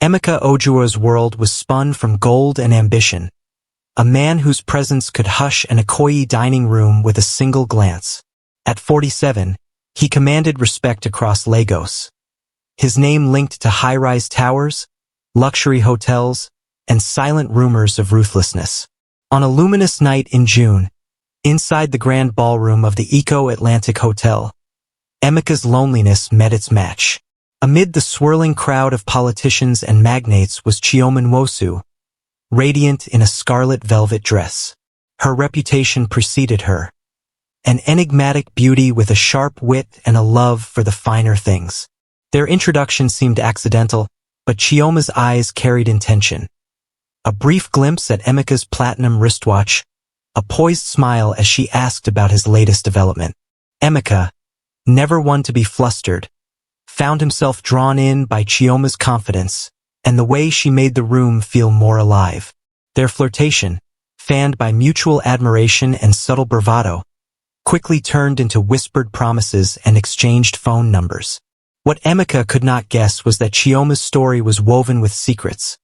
Emeka Ojua's world was spun from gold and ambition, a man whose presence could hush an Ikoyi dining room with a single glance. At 47, he commanded respect across Lagos. His name linked to high-rise towers, luxury hotels, and silent rumors of ruthlessness. On a luminous night in June, inside the grand ballroom of the Eco-Atlantic Hotel, Emeka's loneliness met its match. Amid the swirling crowd of politicians and magnates was Chioma Nwosu, radiant in a scarlet velvet dress. Her reputation preceded her, an enigmatic beauty with a sharp wit and a love for the finer things. Their introduction seemed accidental, but Chioma's eyes carried intention. A brief glimpse at Emeka's platinum wristwatch, a poised smile as she asked about his latest development. Emeka, never one to be flustered, found himself drawn in by Chioma's confidence and the way she made the room feel more alive. Their flirtation, fanned by mutual admiration and subtle bravado, quickly turned into whispered promises and exchanged phone numbers. What Emeka could not guess was that Chioma's story was woven with secrets,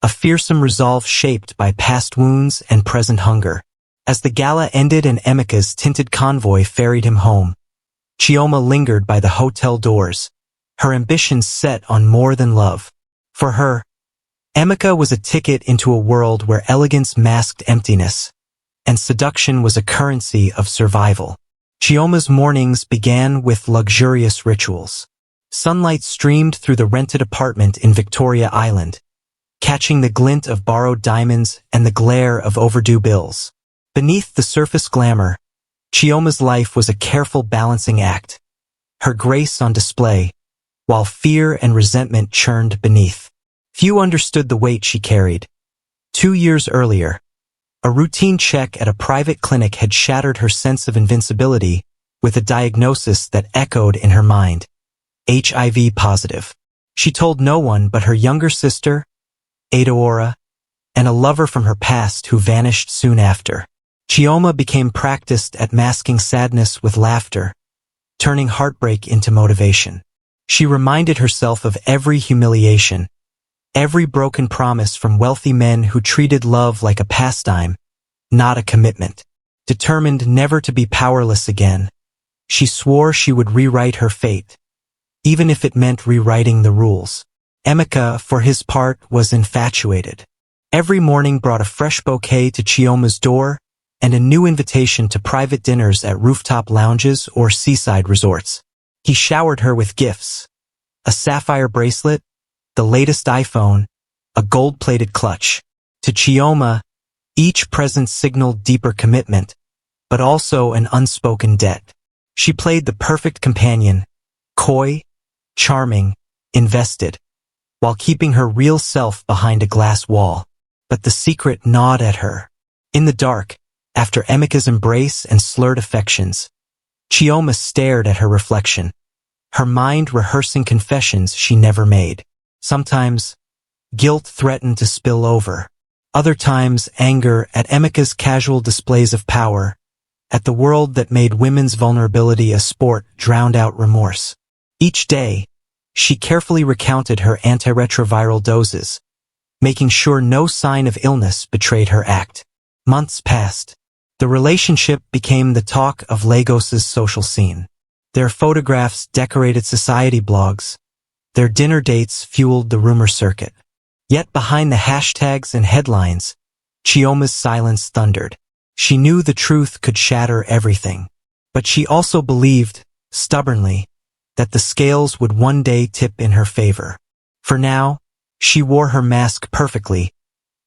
a fearsome resolve shaped by past wounds and present hunger. As the gala ended and Emeka's tinted convoy ferried him home, Chioma lingered by the hotel doors, her ambitions set on more than love. For her, Emeka was a ticket into a world where elegance masked emptiness, and seduction was a currency of survival. Chioma's mornings began with luxurious rituals. Sunlight streamed through the rented apartment in Victoria Island, catching the glint of borrowed diamonds and the glare of overdue bills. Beneath the surface glamour, Chioma's life was a careful balancing act, her grace on display, while fear and resentment churned beneath. Few understood the weight she carried. 2 years earlier, a routine check at a private clinic had shattered her sense of invincibility with a diagnosis that echoed in her mind: HIV positive. She told no one but her younger sister, Adaora, and a lover from her past who vanished soon after. Chioma became practiced at masking sadness with laughter, turning heartbreak into motivation. She reminded herself of every humiliation, every broken promise from wealthy men who treated love like a pastime, not a commitment. Determined never to be powerless again, she swore she would rewrite her fate, even if it meant rewriting the rules. Emeka, for his part, was infatuated. Every morning brought a fresh bouquet to Chioma's door and a new invitation to private dinners at rooftop lounges or seaside resorts. He showered her with gifts: a sapphire bracelet, the latest iPhone, a gold-plated clutch. To Chioma, each present signaled deeper commitment, but also an unspoken debt. She played the perfect companion, coy, charming, invested, while keeping her real self behind a glass wall. But the secret gnawed at her. In the dark, after Emeka's embrace and slurred affections, Chioma stared at her reflection, her mind rehearsing confessions she never made. Sometimes, guilt threatened to spill over. Other times, anger at Emeka's casual displays of power, at the world that made women's vulnerability a sport, drowned out remorse. Each day, she carefully recounted her antiretroviral doses, making sure no sign of illness betrayed her act. Months passed. The relationship became the talk of Lagos's social scene. Their photographs decorated society blogs. Their dinner dates fueled the rumor circuit. Yet behind the hashtags and headlines, Chioma's silence thundered. She knew the truth could shatter everything. But she also believed, stubbornly, that the scales would one day tip in her favor. For now, she wore her mask perfectly,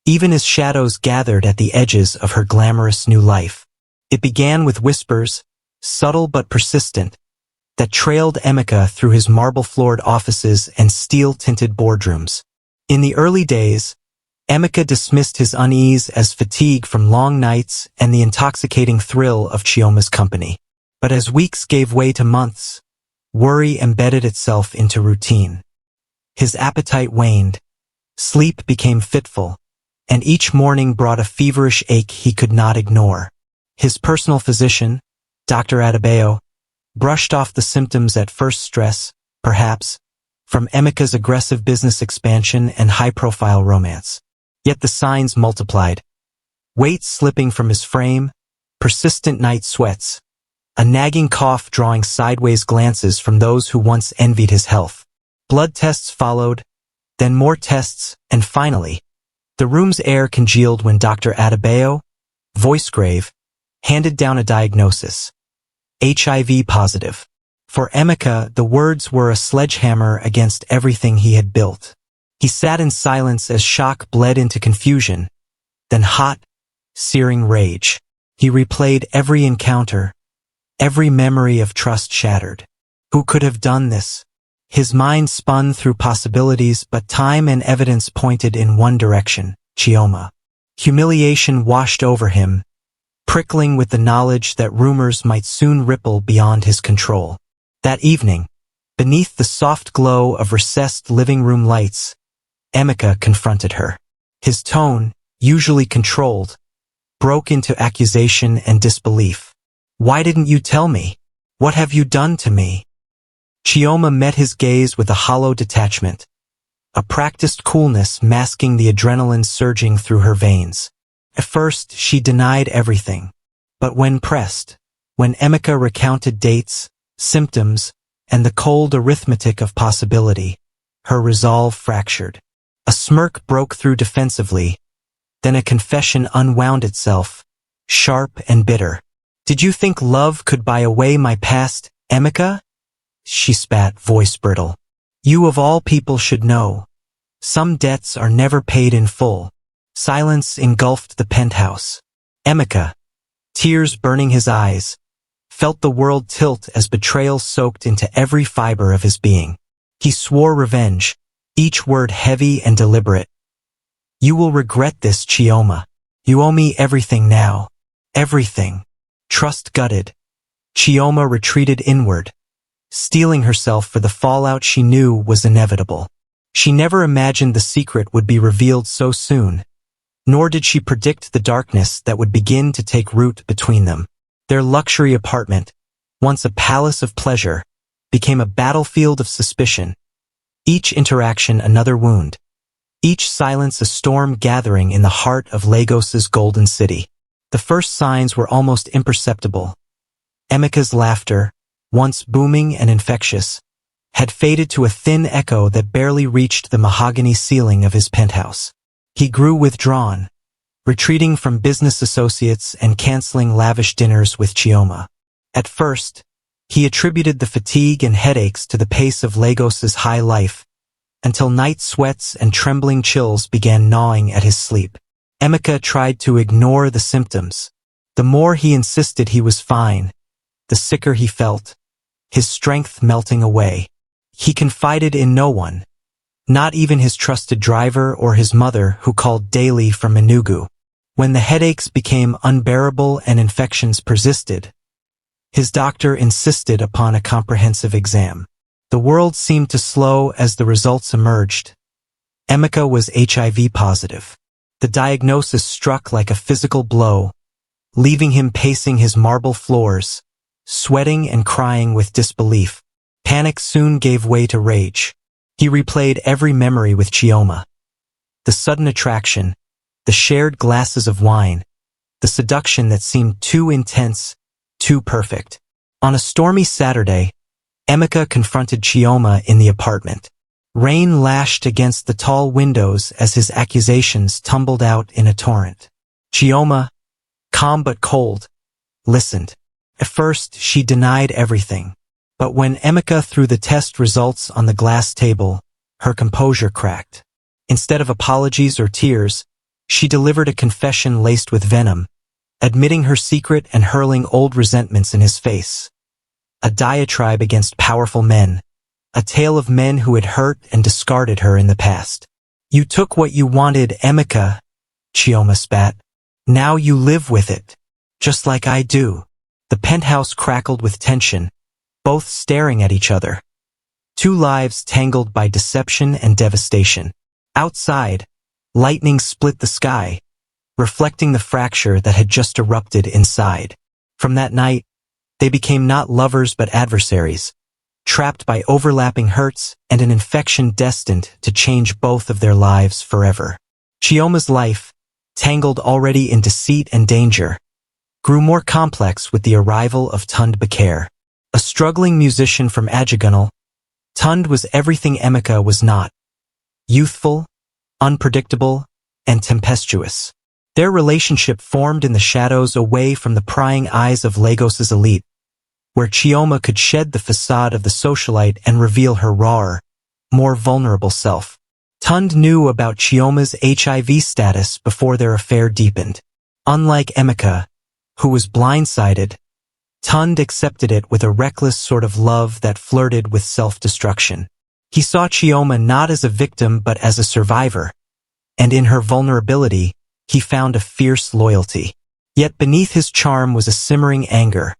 even as shadows gathered at the edges of her glamorous new life. It began with whispers, subtle but persistent, that trailed Emeka through his marble-floored offices and steel-tinted boardrooms. In the early days, Emeka dismissed his unease as fatigue from long nights and the intoxicating thrill of Chioma's company. But as weeks gave way to months, worry embedded itself into routine. His appetite waned, sleep became fitful, and each morning brought a feverish ache he could not ignore. His personal physician, Dr. Adebayo, brushed off the symptoms at first: stress, perhaps, from Emika's aggressive business expansion and high-profile romance. Yet the signs multiplied. Weight slipping from his frame, persistent night sweats, a nagging cough drawing sideways glances from those who once envied his health. Blood tests followed, then more tests, and finally, the room's air congealed when Dr. Adebayo, voice grave, handed down a diagnosis. HIV positive. For Emeka, the words were a sledgehammer against everything he had built. He sat in silence as shock bled into confusion, then hot, searing rage. He replayed every encounter, every memory of trust shattered. Who could have done this? His mind spun through possibilities, but time and evidence pointed in one direction: Chioma. Humiliation washed over him, prickling with the knowledge that rumors might soon ripple beyond his control. That evening, beneath the soft glow of recessed living room lights, Emeka confronted her. His tone, usually controlled, broke into accusation and disbelief. "Why didn't you tell me? What have you done to me?" Chioma met his gaze with a hollow detachment, a practiced coolness masking the adrenaline surging through her veins. At first, she denied everything. But when pressed, when Emeka recounted dates, symptoms, and the cold arithmetic of possibility, her resolve fractured. A smirk broke through defensively, then a confession unwound itself, sharp and bitter. "Did you think love could buy away my past, Emeka?" She spat, voice brittle. "You of all people should know. Some debts are never paid in full." Silence engulfed the penthouse. Emeka, tears burning his eyes, felt the world tilt as betrayal soaked into every fiber of his being. He swore revenge, each word heavy and deliberate. "You will regret this, Chioma. You owe me everything now. Everything." Trust gutted, Chioma retreated inward, steeling herself for the fallout she knew was inevitable. She never imagined the secret would be revealed so soon, nor did she predict the darkness that would begin to take root between them. Their luxury apartment, once a palace of pleasure, became a battlefield of suspicion. Each interaction another wound, each silence a storm gathering in the heart of Lagos's golden city. The first signs were almost imperceptible. Emeka's laughter, once booming and infectious, had faded to a thin echo that barely reached the mahogany ceiling of his penthouse. He grew withdrawn, retreating from business associates and canceling lavish dinners with Chioma. At first, he attributed the fatigue and headaches to the pace of Lagos's high life, until night sweats and trembling chills began gnawing at his sleep. Emeka tried to ignore the symptoms. The more he insisted he was fine, the sicker he felt, his strength melting away. He confided in no one, not even his trusted driver or his mother who called daily from Enugu. When the headaches became unbearable and infections persisted, his doctor insisted upon a comprehensive exam. The world seemed to slow as the results emerged. Emeka was HIV positive. The diagnosis struck like a physical blow, leaving him pacing his marble floors, sweating and crying with disbelief. Panic soon gave way to rage. He replayed every memory with Chioma. The sudden attraction, the shared glasses of wine, the seduction that seemed too intense, too perfect. On a stormy Saturday, Emeka confronted Chioma in the apartment. Rain lashed against the tall windows as his accusations tumbled out in a torrent. Chioma, calm but cold, listened. At first, she denied everything. But when Emeka threw the test results on the glass table, her composure cracked. Instead of apologies or tears, she delivered a confession laced with venom, admitting her secret and hurling old resentments in his face. A diatribe against powerful men, a tale of men who had hurt and discarded her in the past. "You took what you wanted, Emeka," Chioma spat. "Now you live with it, just like I do." The penthouse crackled with tension, both staring at each other. Two lives tangled by deception and devastation. Outside, lightning split the sky, reflecting the fracture that had just erupted inside. From that night, they became not lovers but adversaries, trapped by overlapping hurts and an infection destined to change both of their lives forever. Chioma's life, tangled already in deceit and danger, grew more complex with the arrival of Tund Bakare. A struggling musician from Ajagunal, Tund was everything Emeka was not: youthful, unpredictable, and tempestuous. Their relationship formed in the shadows away from the prying eyes of Lagos's elite, where Chioma could shed the facade of the socialite and reveal her rawer, more vulnerable self. Tund knew about Chioma's HIV status before their affair deepened. Unlike Emeka, who was blindsided, Tund accepted it with a reckless sort of love that flirted with self-destruction. He saw Chioma not as a victim but as a survivor, and in her vulnerability, he found a fierce loyalty. Yet beneath his charm was a simmering anger.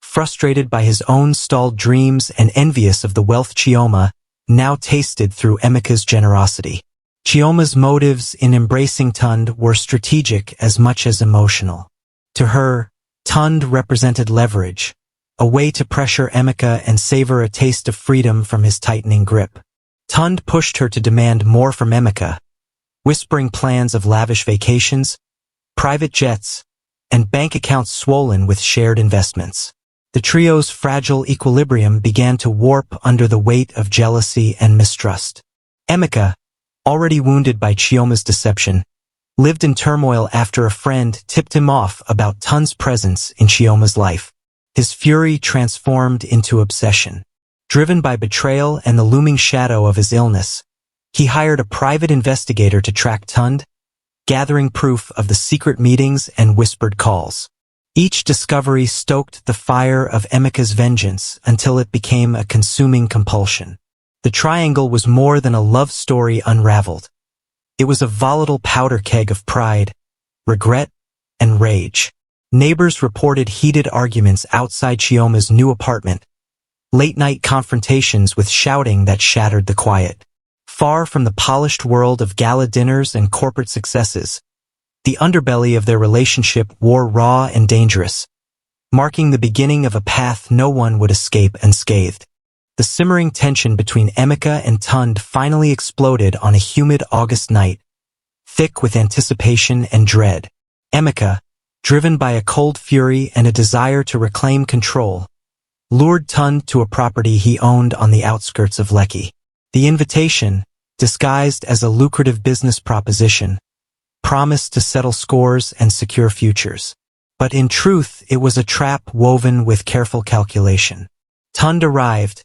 Frustrated by his own stalled dreams and envious of the wealth Chioma now tasted through Emeka's generosity. Chioma's motives in embracing Tund were strategic as much as emotional. To her, Tund represented leverage, a way to pressure Emeka and savor a taste of freedom from his tightening grip. Tund pushed her to demand more from Emeka, whispering plans of lavish vacations, private jets, and bank accounts swollen with shared investments. The trio's fragile equilibrium began to warp under the weight of jealousy and mistrust. Emeka, already wounded by Chioma's deception, lived in turmoil after a friend tipped him off about Tund's presence in Chioma's life. His fury transformed into obsession. Driven by betrayal and the looming shadow of his illness, he hired a private investigator to track Tund, gathering proof of the secret meetings and whispered calls. Each discovery stoked the fire of Emeka's vengeance until it became a consuming compulsion. The triangle was more than a love story unraveled. It was a volatile powder keg of pride, regret, and rage. Neighbors reported heated arguments outside Chioma's new apartment, late-night confrontations with shouting that shattered the quiet. Far from the polished world of gala dinners and corporate successes, the underbelly of their relationship wore raw and dangerous, marking the beginning of a path no one would escape unscathed. The simmering tension between Emeka and Tund finally exploded on a humid August night, thick with anticipation and dread. Emeka, driven by a cold fury and a desire to reclaim control, lured Tund to a property he owned on the outskirts of Lekki. The invitation, disguised as a lucrative business proposition, promised to settle scores and secure futures. But in truth, it was a trap woven with careful calculation. Tund arrived,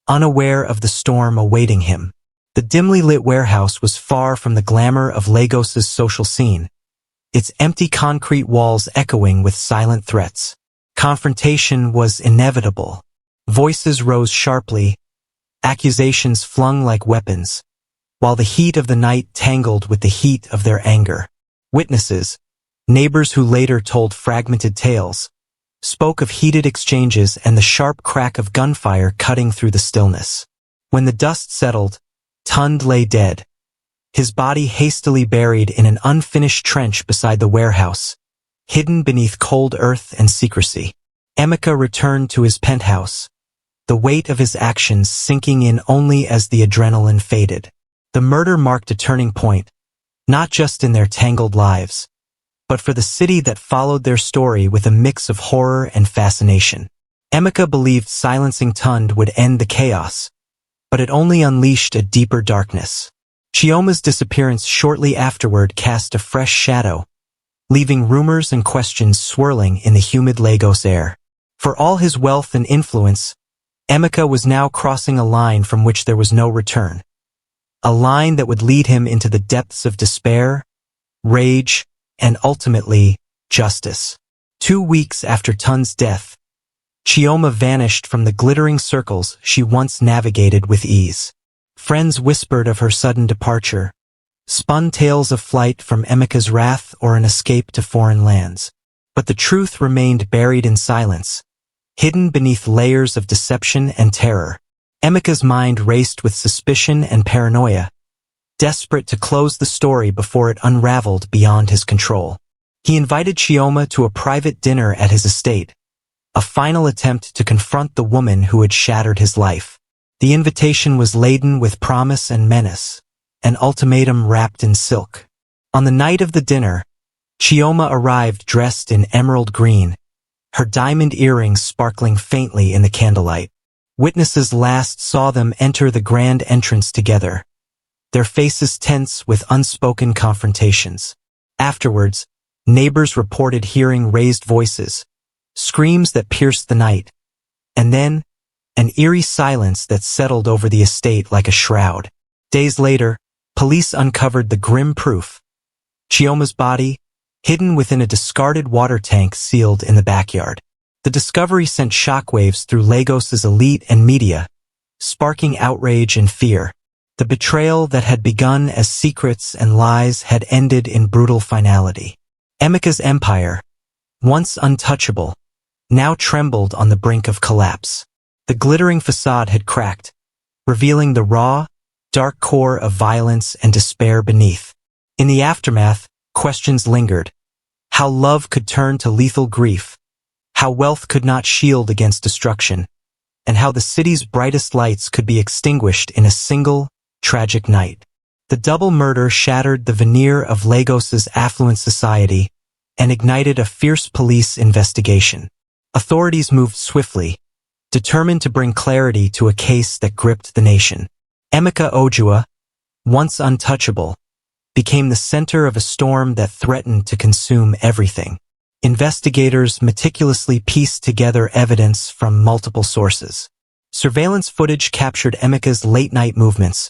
unaware of the storm awaiting him. The dimly lit warehouse was far from the glamour of Lagos's social scene, its empty concrete walls echoing with silent threats. Confrontation was inevitable. Voices rose sharply, accusations flung like weapons, while the heat of the night tangled with the heat of their anger. Witnesses, neighbors who later told fragmented tales, spoke of heated exchanges and the sharp crack of gunfire cutting through the stillness. When the dust settled, Tund lay dead, his body hastily buried in an unfinished trench beside the warehouse, hidden beneath cold earth and secrecy. Emeka returned to his penthouse, the weight of his actions sinking in only as the adrenaline faded. The murder marked a turning point, not just in their tangled lives, but for the city that followed their story with a mix of horror and fascination. Emeka believed silencing Tund would end the chaos, but it only unleashed a deeper darkness. Chioma's disappearance shortly afterward cast a fresh shadow, leaving rumors and questions swirling in the humid Lagos air. For all his wealth and influence, Emeka was now crossing a line from which there was no return. A line that would lead him into the depths of despair, rage, and ultimately, justice. 2 weeks after Tund's death, Chioma vanished from the glittering circles she once navigated with ease. Friends whispered of her sudden departure, spun tales of flight from Emeka's wrath or an escape to foreign lands. But the truth remained buried in silence, hidden beneath layers of deception and terror. Emeka's mind raced with suspicion and paranoia, desperate to close the story before it unraveled beyond his control. He invited Chioma to a private dinner at his estate, a final attempt to confront the woman who had shattered his life. The invitation was laden with promise and menace, an ultimatum wrapped in silk. On the night of the dinner, Chioma arrived dressed in emerald green, her diamond earrings sparkling faintly in the candlelight. Witnesses last saw them enter the grand entrance together, their faces tense with unspoken confrontations. Afterwards, neighbors reported hearing raised voices, screams that pierced the night, and then, an eerie silence that settled over the estate like a shroud. Days later, police uncovered the grim proof. Chioma's body, hidden within a discarded water tank sealed in the backyard. The discovery sent shockwaves through Lagos's elite and media, sparking outrage and fear. The betrayal that had begun as secrets and lies had ended in brutal finality. Emeka's empire, once untouchable, now trembled on the brink of collapse. The glittering facade had cracked, revealing the raw, dark core of violence and despair beneath. In the aftermath, questions lingered. How love could turn to lethal grief, how wealth could not shield against destruction, and how the city's brightest lights could be extinguished in a single, tragic night. The double murder shattered the veneer of Lagos's affluent society and ignited a fierce police investigation. Authorities moved swiftly, determined to bring clarity to a case that gripped the nation. Emeka Ojua, once untouchable, became the center of a storm that threatened to consume everything. Investigators meticulously pieced together evidence from multiple sources. Surveillance footage captured Emeka's late-night movements,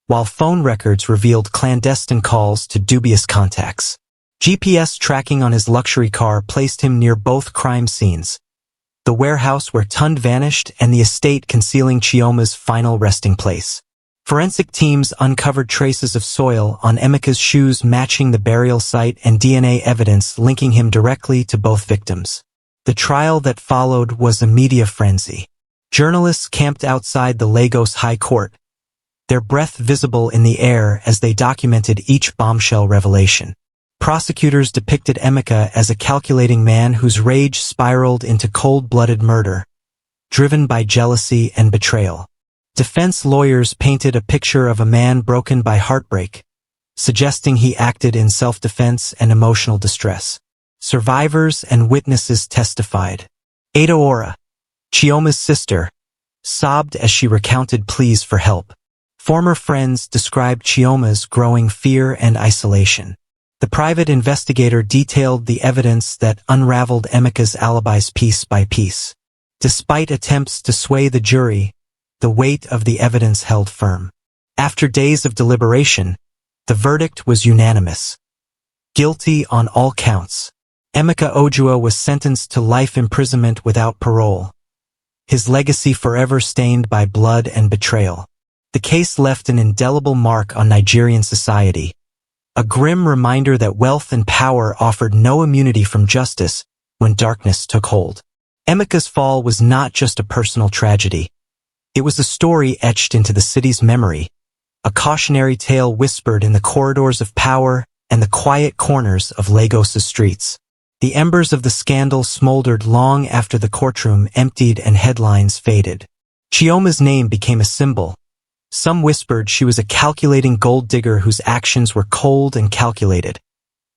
while phone records revealed clandestine calls to dubious contacts. GPS tracking on his luxury car placed him near both crime scenes, the warehouse where Tund vanished and the estate concealing Chioma's final resting place. Forensic teams uncovered traces of soil on Emeka's shoes matching the burial site and DNA evidence linking him directly to both victims. The trial that followed was a media frenzy. Journalists camped outside the Lagos High Court, their breath visible in the air as they documented each bombshell revelation. Prosecutors depicted Emeka as a calculating man whose rage spiraled into cold-blooded murder, driven by jealousy and betrayal. Defense lawyers painted a picture of a man broken by heartbreak, suggesting he acted in self-defense and emotional distress. Survivors and witnesses testified. Adaora, Chioma's sister, sobbed as she recounted pleas for help. Former friends described Chioma's growing fear and isolation. The private investigator detailed the evidence that unraveled Emeka's alibis piece by piece. Despite attempts to sway the jury, the weight of the evidence held firm. After days of deliberation, the verdict was unanimous. Guilty on all counts. Emeka Ojua was sentenced to life imprisonment without parole, his legacy forever stained by blood and betrayal. The case left an indelible mark on Nigerian society, a grim reminder that wealth and power offered no immunity from justice when darkness took hold. Emeka's fall was not just a personal tragedy. It was a story etched into the city's memory, a cautionary tale whispered in the corridors of power and the quiet corners of Lagos's streets. The embers of the scandal smoldered long after the courtroom emptied and headlines faded. Chioma's name became a symbol. Some whispered she was a calculating gold digger whose actions were cold and calculated,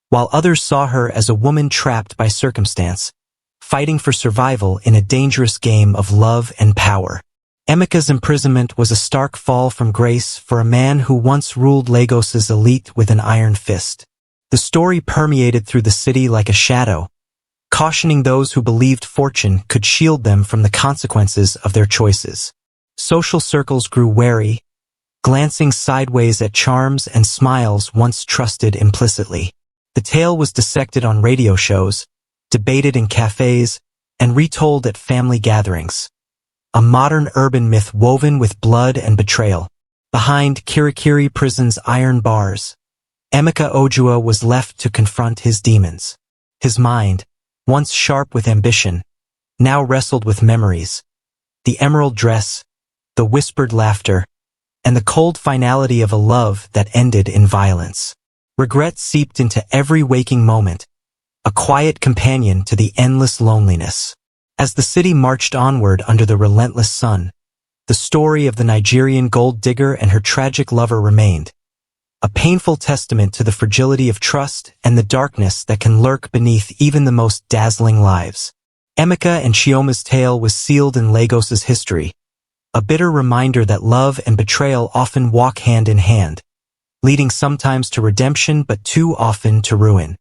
while others saw her as a woman trapped by circumstance, fighting for survival in a dangerous game of love and power. Emeka's imprisonment was a stark fall from grace for a man who once ruled Lagos's elite with an iron fist. The story permeated through the city like a shadow, cautioning those who believed fortune could shield them from the consequences of their choices. Social circles grew wary, glancing sideways at charms and smiles once trusted implicitly. The tale was dissected on radio shows, debated in cafes, and retold at family gatherings. A modern urban myth woven with blood and betrayal. Behind Kirikiri prison's iron bars, Emeka Ojua was left to confront his demons. His mind, once sharp with ambition, now wrestled with memories. The emerald dress, the whispered laughter, and the cold finality of a love that ended in violence. Regret seeped into every waking moment, a quiet companion to the endless loneliness. As the city marched onward under the relentless sun, the story of the Nigerian gold digger and her tragic lover remained, a painful testament to the fragility of trust and the darkness that can lurk beneath even the most dazzling lives. Emeka and Chioma's tale was sealed in Lagos's history, a bitter reminder that love and betrayal often walk hand in hand, leading sometimes to redemption but too often to ruin.